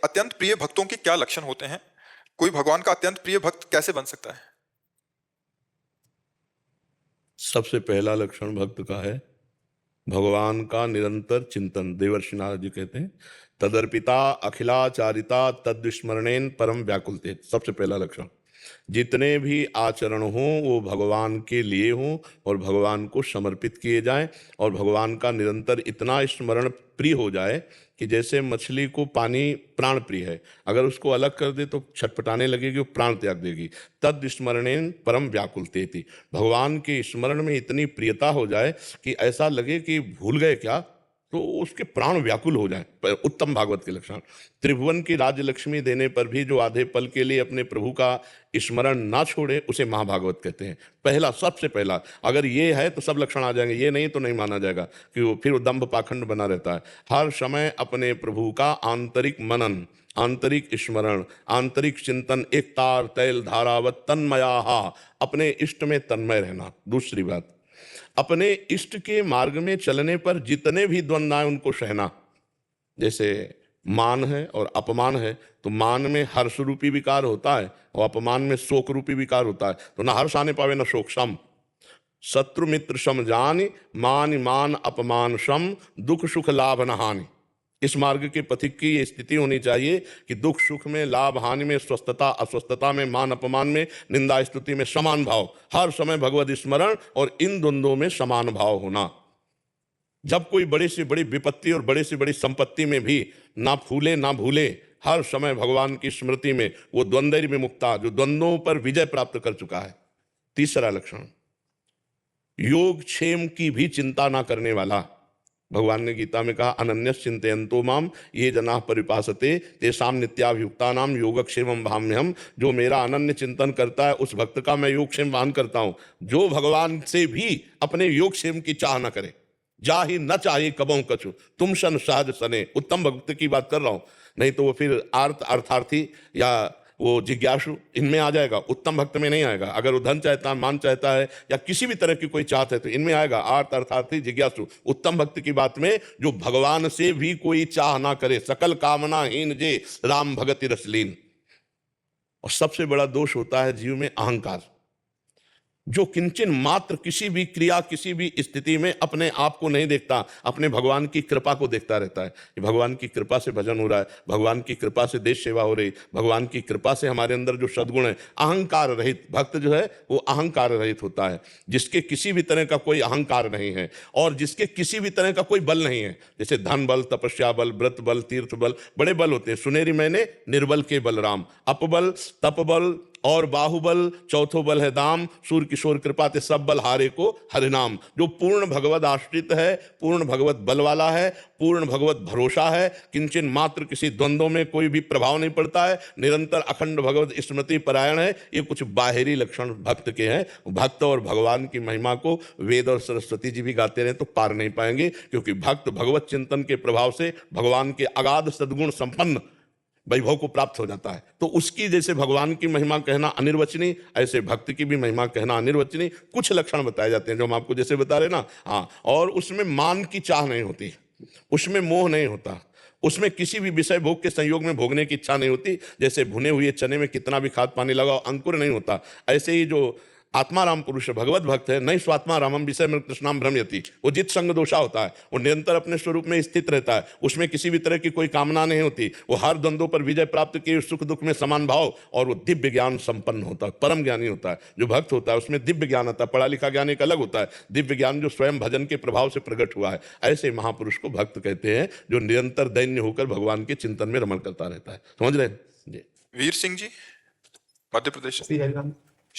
अत्यंत प्रिय भक्तों के क्या लक्षण होते हैं? कोई भगवान का अत्यंत प्रिय भक्त कैसे बन सकता है? सबसे पहला लक्षण भक्त का है भगवान का निरंतर चिंतन। देवर्षि नारद जी कहते हैं तदर्पिता अखिलाचारिता तद्विस्मरणेन परम व्याकुलते। सबसे पहला लक्षण, जितने भी आचरण हों वो भगवान के लिए हों और भगवान को समर्पित किए जाएं और भगवान का निरंतर इतना स्मरण प्रिय हो जाए कि जैसे मछली को पानी प्राण प्रिय है, अगर उसको अलग कर दे तो छटपटाने लगेगी, वो प्राण त्याग देगी। तद स्मरणेन परम व्याकुलतेति, भगवान के स्मरण में इतनी प्रियता हो जाए कि ऐसा लगे कि भूल गए क्या, तो उसके प्राण व्याकुल हो जाए। उत्तम भागवत के लक्षण। त्रिभुवन की राज्य लक्ष्मी देने पर भी जो आधे पल के लिए अपने प्रभु का स्मरण ना छोड़े उसे महाभागवत कहते हैं। पहला, सबसे पहला, अगर ये है तो सब लक्षण आ जाएंगे, ये नहीं तो नहीं माना जाएगा कि वो फिर दंभ पाखंड बना रहता है। हर समय अपने प्रभु का आंतरिक मनन, आंतरिक स्मरण, आंतरिक चिंतन, एक तार तैल धारावत तन्मयाहा, अपने इष्ट में तन्मय रहना। दूसरी बात, अपने इष्ट के मार्ग में चलने पर जितने भी द्वंद्व आए उनको सहना। जैसे मान है और अपमान है, तो मान में हर्ष रूपी विकार होता है और अपमान में शोक रूपी विकार होता है, तो ना हर्ष आने पावे ना शोक। सम, शत्रु मित्र सम जानि, मान मान अपमान सम, दुख सुख लाभ न हानि। इस मार्ग के पथिक की ये स्थिति होनी चाहिए कि दुख सुख में, लाभ हानि में, स्वस्थता अस्वस्थता में, मान अपमान में, निंदा स्तुति में समान भाव, हर समय भगवत स्मरण और इन द्वंद्वों में समान भाव होना। जब कोई बड़ी से बड़ी विपत्ति और बड़ी से बड़ी संपत्ति में भी ना फूले ना भूले, हर समय भगवान की स्मृति में वो द्वंद्व विमुक्ता, जो द्वंद्वों पर विजय प्राप्त कर चुका है। तीसरा लक्षण, योग क्षेम की भी चिंता ना करने वाला। भगवान ने गीता में कहा अनन्यस चिंतयन्तो माम ये जना परिपासते तेषाम नित्याभियुक्तानाम योगक्षेमम भाम्यहम। जो मेरा अनन्य चिंतन करता है उस भक्त का मैं योगक्षेम वाहन करता हूं। जो भगवान से भी अपने योगक्षेम की चाह न करे, जा ही न चाहिए कबों कछु तुम सन सहज सने। उत्तम भक्त की बात कर रहा हूं, नहीं तो वो फिर अर्थार्थी या वो जिज्ञासु इनमें आ जाएगा, उत्तम भक्त में नहीं आएगा। अगर वो धन चाहता है, मान चाहता है या किसी भी तरह की कोई चाहत है तो इनमें आएगा, अर्थार्थी जिज्ञासु। उत्तम भक्त की बात में जो भगवान से भी कोई चाह ना करे, सकल कामनाहीन जे राम भगति रसलीन। और सबसे बड़ा दोष होता है जीव में अहंकार, जो किंचन मात्र किसी भी क्रिया किसी भी स्थिति में अपने आप को नहीं देखता, अपने भगवान की कृपा को देखता रहता है। भगवान की कृपा से भजन हो रहा है, भगवान की कृपा से देश सेवा हो रही, भगवान की कृपा से हमारे अंदर जो सद्गुण है। अहंकार रहित भक्त जो है वो अहंकार रहित होता है, जिसके किसी भी तरह का कोई अहंकार नहीं है और जिसके किसी भी तरह का कोई बल नहीं है। जैसे धन बल, तपस्या बल, व्रत बल, तीर्थ बल, बड़े बल होते हैं। सुनेरी मैंने निर्बल के बलराम, अपबल, तपबल और बाहुबल, चौथो बल है दाम, सूर्य किशोर कृपा ते सब बल हारे को हरिनाम। जो पूर्ण भगवत आश्रित है, पूर्ण भगवत बल वाला है, पूर्ण भगवत भरोसा है, किंचन मात्र किसी द्वंद्वों में कोई भी प्रभाव नहीं पड़ता है, निरंतर अखंड भगवत स्मृति परायण है। ये कुछ बाहरी लक्षण भक्त के हैं। भक्त और भगवान की महिमा को वेद और सरस्वती जी भी गाते रहे तो पार नहीं पाएंगे, क्योंकि भक्त भगवत चिंतन के प्रभाव से भगवान के अगाध सद्गुण संपन्न वैभव को प्राप्त हो जाता है। तो उसकी जैसे भगवान की महिमा कहना अनिर्वचनीय, ऐसे भक्त की भी महिमा कहना अनिर्वचनीय। कुछ लक्षण बताए जाते हैं जो हम आपको जैसे बता रहे ना। हाँ, और उसमें मान की चाह नहीं होती, उसमें मोह नहीं होता, उसमें किसी भी विषय भोग के संयोग में भोगने की इच्छा नहीं होती। जैसे भुने हुए चने में कितना भी खाद पानी लगाओ अंकुर नहीं होता, ऐसे ही जो आत्माराम पुरुष भगवत भक्त है, नहीं स्वात्मा रामम विषय में कृष्णाम भ्रमयति, वो जित संग दोषा होता है, वो निरंतर अपने स्वरूप में स्थित रहता है, उसमें किसी भी तरह की कोई कामना नहीं होती, वो हर द्वंद्वों पर विजय प्राप्त किए, सुख दुख में समान भाव, और वो दिव्य ज्ञान संपन्न होता है, परम ज्ञानी होता है। जो भक्त होता है उसमें दिव्य ज्ञान आता है, पढ़ा लिखा ज्ञान एक अलग होता है, दिव्य ज्ञान जो स्वयं भजन के प्रभाव से प्रकट हुआ है। ऐसे महापुरुष को भक्त कहते हैं, जो निरंतर दैन्य होकर भगवान के चिंतन में रमण करता रहता है। समझ रहे हैं जी? वीर सिंह जी, मध्य प्रदेश।